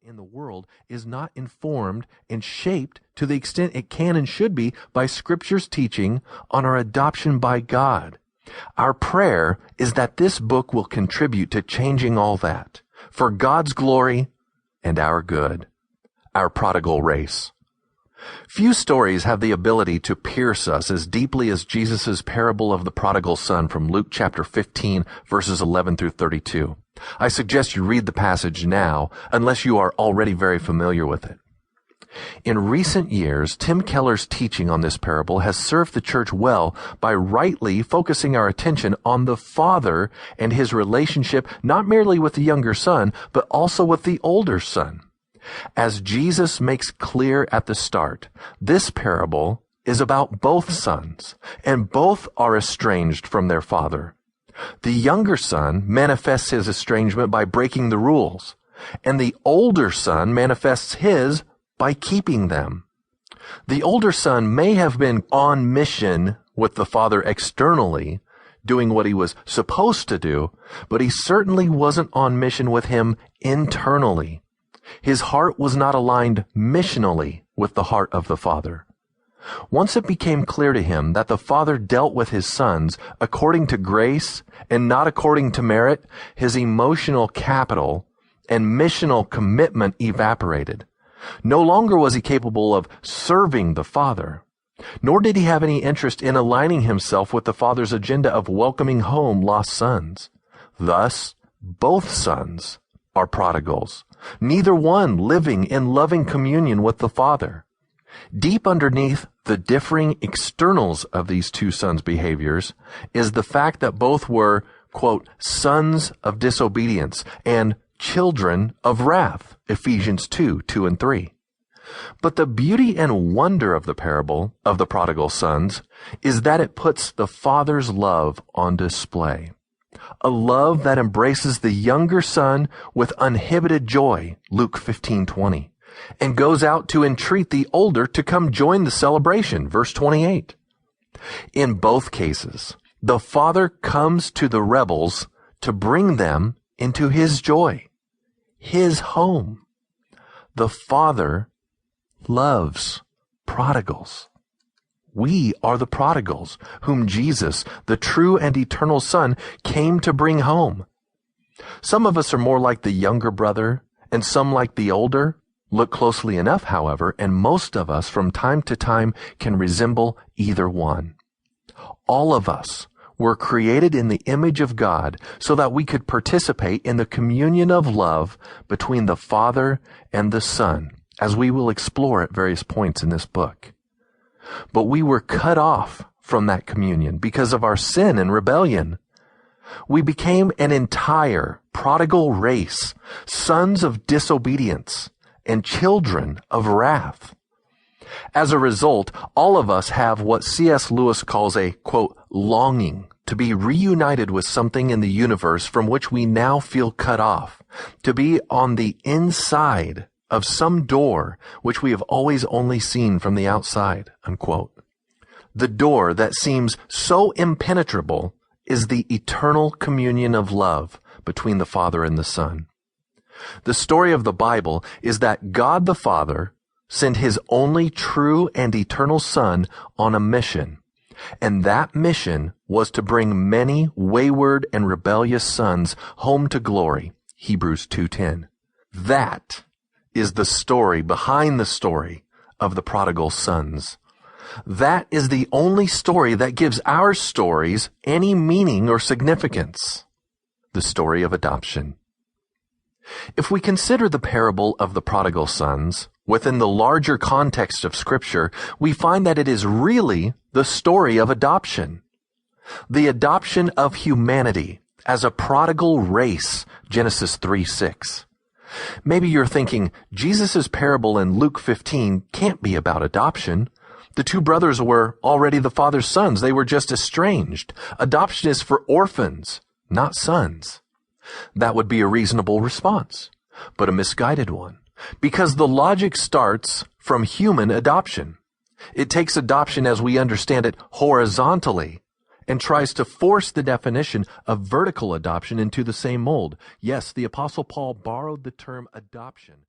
in the world is not informed and shaped to the extent it can and should be by Scripture's teaching on our adoption by God. Our prayer is that this book will contribute to changing all that for God's glory and our good. Our prodigal race. Few stories have the ability to pierce us as deeply as Jesus' parable of the prodigal son from Luke chapter 15, verses 11 through 32. I suggest you read the passage now, unless you are already very familiar with it. In recent years, Tim Keller's teaching on this parable has served the church well by rightly focusing our attention on the father and his relationship not merely with the younger son, but also with the older son. As Jesus makes clear at the start, this parable is about both sons, and both are estranged from their father. The younger son manifests his estrangement by breaking the rules, and the older son manifests his by keeping them. The older son may have been on mission with the father externally, doing what he was supposed to do, but he certainly wasn't on mission with him internally. His heart was not aligned missionally with the heart of the Father. Once it became clear to him that the Father dealt with his sons according to grace and not according to merit, his emotional capital and missional commitment evaporated. No longer was he capable of serving the Father, nor did he have any interest in aligning himself with the Father's agenda of welcoming home lost sons. Thus, both sons are prodigals, neither one living in loving communion with the Father. Deep underneath the differing externals of these two sons' behaviors is the fact that both were, quote, sons of disobedience and children of wrath, Ephesians 2 and 3. But the beauty and wonder of the parable of the prodigal sons is that it puts the Father's love on display. A love that embraces the younger son with uninhibited joy, Luke 15:20, and goes out to entreat the older to come join the celebration, verse 28. In both cases, the Father comes to the rebels to bring them into his joy, his home. The Father loves prodigals. We are the prodigals whom Jesus, the true and eternal Son, came to bring home. Some of us are more like the younger brother and some like the older. Look closely enough, however, and most of us from time to time can resemble either one. All of us were created in the image of God so that we could participate in the communion of love between the Father and the Son, as we will explore at various points in this book. But we were cut off from that communion because of our sin and rebellion. We became an entire prodigal race, sons of disobedience and children of wrath. As a result, all of us have what C.S. Lewis calls a, quote, longing to be reunited with something in the universe from which we now feel cut off, to be on the inside of some door which we have always only seen from the outside, unquote. The door that seems so impenetrable is the eternal communion of love between the Father and the Son. The story of the Bible is that God the Father sent his only true and eternal Son on a mission, and that mission was to bring many wayward and rebellious sons home to glory, Hebrews 2:10. That is the story behind the story of the prodigal sons. That is the only story that gives our stories any meaning or significance. The story of adoption. If we consider the parable of the prodigal sons within the larger context of Scripture, we find that it is really the story of adoption. The adoption of humanity as a prodigal race, Genesis 3:6. Maybe you're thinking, Jesus' parable in Luke 15 can't be about adoption. The two brothers were already the father's sons. They were just estranged. Adoption is for orphans, not sons. That would be a reasonable response, but a misguided one, because the logic starts from human adoption. It takes adoption as we understand it horizontally and tries to force the definition of vertical adoption into the same mold. Yes, the Apostle Paul borrowed the term adoption